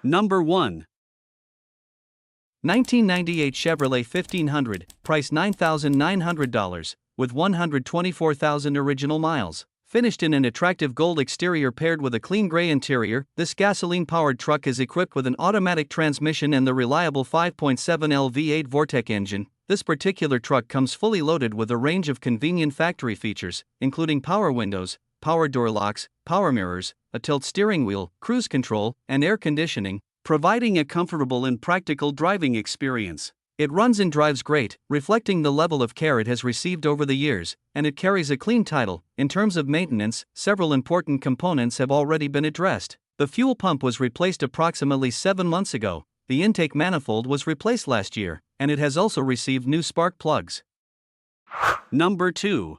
Number 1. 1998 Chevrolet 1500, price $9,900, with 124,000 original miles. Finished in an attractive gold exterior paired with a clean gray interior, this gasoline-powered truck is equipped with an automatic transmission and the reliable 5.7L V8 Vortec engine. This particular truck comes fully loaded with a range of convenient factory features, including power windows, power door locks, power mirrors, a tilt steering wheel, cruise control, and air conditioning, providing a comfortable and practical driving experience. It runs and drives great, reflecting the level of care it has received over the years, and it carries a clean title. In terms of maintenance, several important components have already been addressed. The fuel pump was replaced approximately 7 months ago, the intake manifold was replaced last year, and it has also received new spark plugs. Number 2.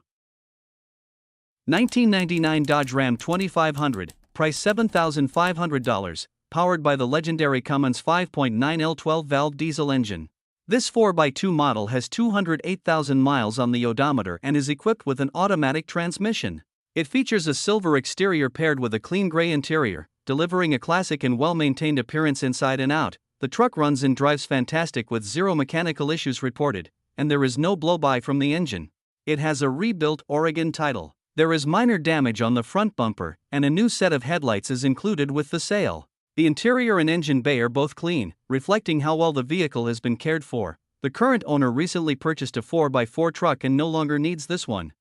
1999 Dodge Ram 2500, price $7,500, powered by the legendary Cummins 5.9L 12-valve diesel engine. This 4x2 model has 208,000 miles on the odometer and is equipped with an automatic transmission. It features a silver exterior paired with a clean gray interior, delivering a classic and well-maintained appearance inside and out. The truck runs and drives fantastic with zero mechanical issues reported, and there is no blow-by from the engine. It has a rebuilt Oregon title. There is minor damage on the front bumper, and a new set of headlights is included with the sale. The interior and engine bay are both clean, reflecting how well the vehicle has been cared for. The current owner recently purchased a 4x4 truck and no longer needs this one.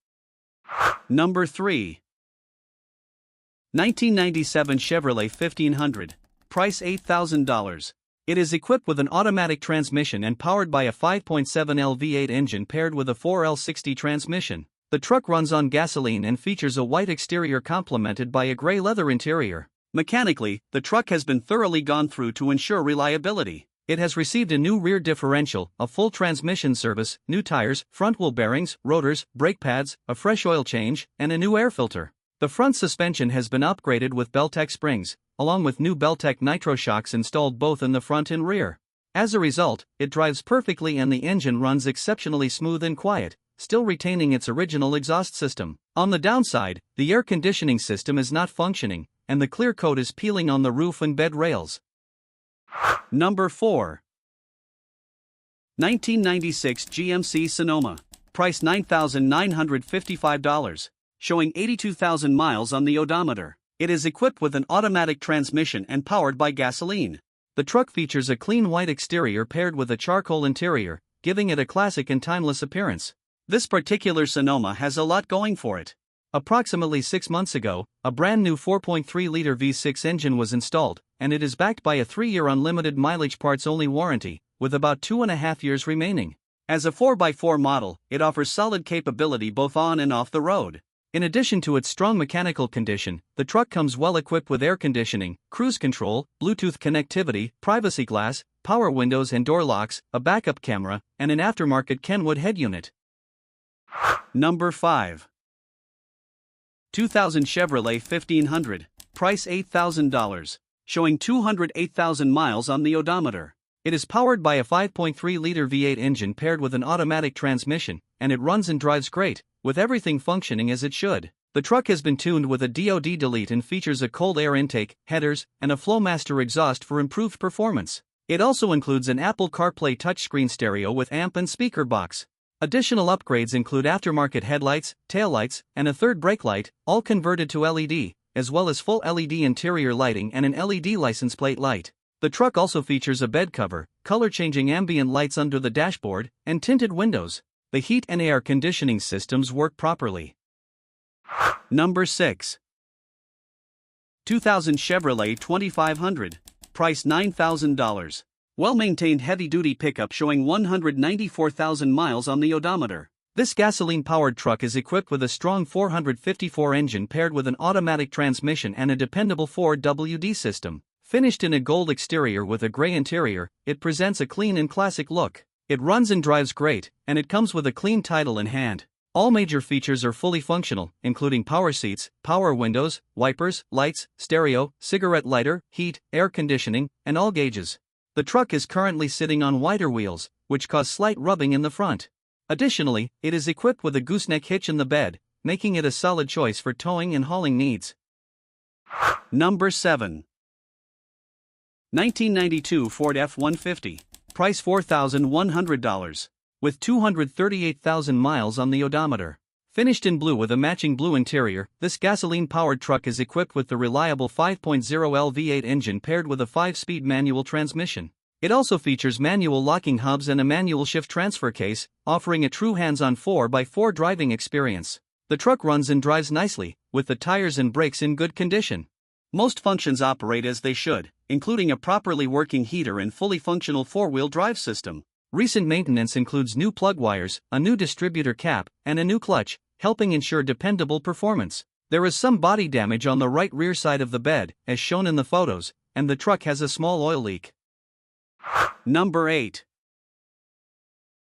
Number 3. 1997 Chevrolet 1500, price $8,000. It is equipped with an automatic transmission and powered by a 5.7L V8 engine paired with a 4L60 transmission. The truck runs on gasoline and features a white exterior complemented by a gray leather interior. Mechanically, the truck has been thoroughly gone through to ensure reliability. It has received a new rear differential, a full transmission service, new tires, front wheel bearings, rotors, brake pads, a fresh oil change, and a new air filter. The front suspension has been upgraded with Beltec springs, along with new Beltec Nitro shocks installed both in the front and rear. As a result, it drives perfectly and the engine runs exceptionally smooth and quiet, still retaining its original exhaust system. On the downside, the air conditioning system is not functioning, and the clear coat is peeling on the roof and bed rails. Number 4. 1996 GMC Sonoma, price $9,955, showing 82,000 miles on the odometer. It is equipped with an automatic transmission and powered by gasoline. The truck features a clean white exterior paired with a charcoal interior, giving it a classic and timeless appearance. This particular Sonoma has a lot going for it. Approximately 6 months ago, a brand new 4.3-liter V6 engine was installed, and it is backed by a 3-year unlimited mileage parts-only warranty, with about 2.5 years remaining. As a 4x4 model, it offers solid capability both on and off the road. In addition to its strong mechanical condition, the truck comes well equipped with air conditioning, cruise control, Bluetooth connectivity, privacy glass, power windows and door locks, a backup camera, and an aftermarket Kenwood head unit. Number 5. 2000 Chevrolet 1500, price $8,000, showing 208,000 miles on the odometer. It is powered by a 5.3-liter V8 engine paired with an automatic transmission, and it runs and drives great, with everything functioning as it should. The truck has been tuned with a DOD delete and features a cold air intake, headers, and a Flowmaster exhaust for improved performance. It also includes an Apple CarPlay touchscreen stereo with amp and speaker box. Additional upgrades include aftermarket headlights, taillights, and a third brake light, all converted to LED, as well as full LED interior lighting and an LED license plate light. The truck also features a bed cover, color-changing ambient lights under the dashboard, and tinted windows. The heat and air conditioning systems work properly. Number 6. 2000 Chevrolet 2500, price $9,000. Well-maintained heavy-duty pickup showing 194,000 miles on the odometer. This gasoline-powered truck is equipped with a strong 454 engine paired with an automatic transmission and a dependable Ford WD system. Finished in a gold exterior with a gray interior, it presents a clean and classic look. It runs and drives great, and it comes with a clean title in hand. All major features are fully functional, including power seats, power windows, wipers, lights, stereo, cigarette lighter, heat, air conditioning, and all gauges. The truck is currently sitting on wider wheels, which cause slight rubbing in the front. Additionally, it is equipped with a gooseneck hitch in the bed, making it a solid choice for towing and hauling needs. Number 7. 1992 Ford F-150. Price $4,100. With 238,000 miles on the odometer. Finished in blue with a matching blue interior, this gasoline-powered truck is equipped with the reliable 5.0L V8 engine paired with a 5-speed manual transmission. It also features manual locking hubs and a manual shift transfer case, offering a true hands-on 4x4 driving experience. The truck runs and drives nicely, with the tires and brakes in good condition. Most functions operate as they should, including a properly working heater and fully functional 4-wheel drive system. Recent maintenance includes new plug wires, a new distributor cap, and a new clutch, helping ensure dependable performance. There is some body damage on the right rear side of the bed, as shown in the photos, and the truck has a small oil leak. Number 8.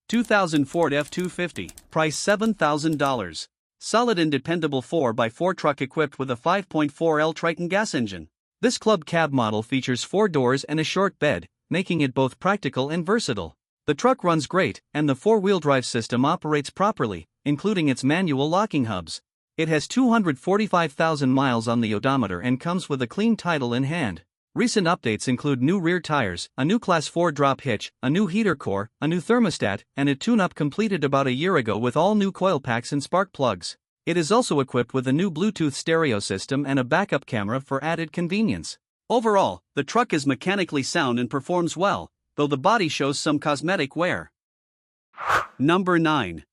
2000 Ford F250. Price $7,000. Solid and dependable 4x4 truck equipped with a 5.4L Triton gas engine. This club cab model features 4 doors and a short bed, making it both practical and versatile. The truck runs great, and the 4-wheel drive system operates properly, including its manual locking hubs. It has 245,000 miles on the odometer and comes with a clean title in hand. Recent updates include new rear tires, a new Class 4 drop hitch, a new heater core, a new thermostat, and a tune-up completed about a year ago with all new coil packs and spark plugs. It is also equipped with a new Bluetooth stereo system and a backup camera for added convenience. Overall, the truck is mechanically sound and performs well, though the body shows some cosmetic wear. Number 9.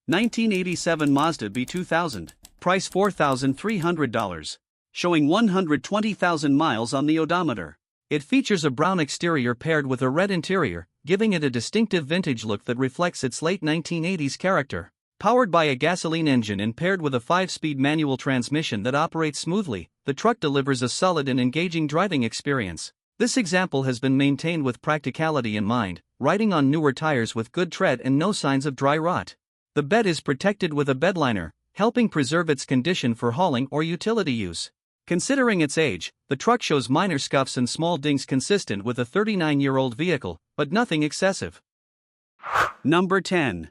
1987 Mazda B2000. Price $4,300. Showing 120,000 miles on the odometer. It features a brown exterior paired with a red interior, giving it a distinctive vintage look that reflects its late 1980s character. Powered by a gasoline engine and paired with a 5-speed manual transmission that operates smoothly, the truck delivers a solid and engaging driving experience. This example has been maintained with practicality in mind, riding on newer tires with good tread and no signs of dry rot. The bed is protected with a bed liner, helping preserve its condition for hauling or utility use. Considering its age, the truck shows minor scuffs and small dings consistent with a 39-year-old vehicle, but nothing excessive. Number 10.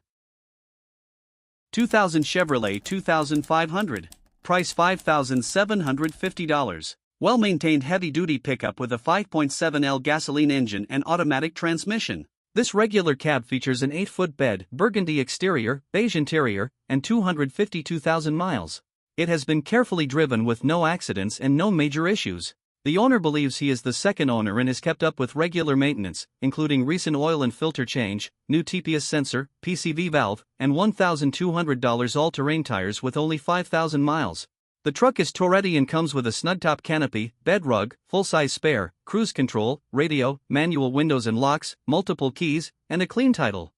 2000 Chevrolet 2500. Price $5,750. Well-maintained heavy-duty pickup with a 5.7L gasoline engine and automatic transmission. This regular cab features an 8-foot bed, burgundy exterior, beige interior, and 252,000 miles. It has been carefully driven with no accidents and no major issues. The owner believes he is the second owner and is kept up with regular maintenance, including recent oil and filter change, new TPS sensor, PCV valve, and $1,200 all-terrain tires with only 5,000 miles. The truck is tow-ready and comes with a snug-top canopy, bed rug, full-size spare, cruise control, radio, manual windows and locks, multiple keys, and a clean title.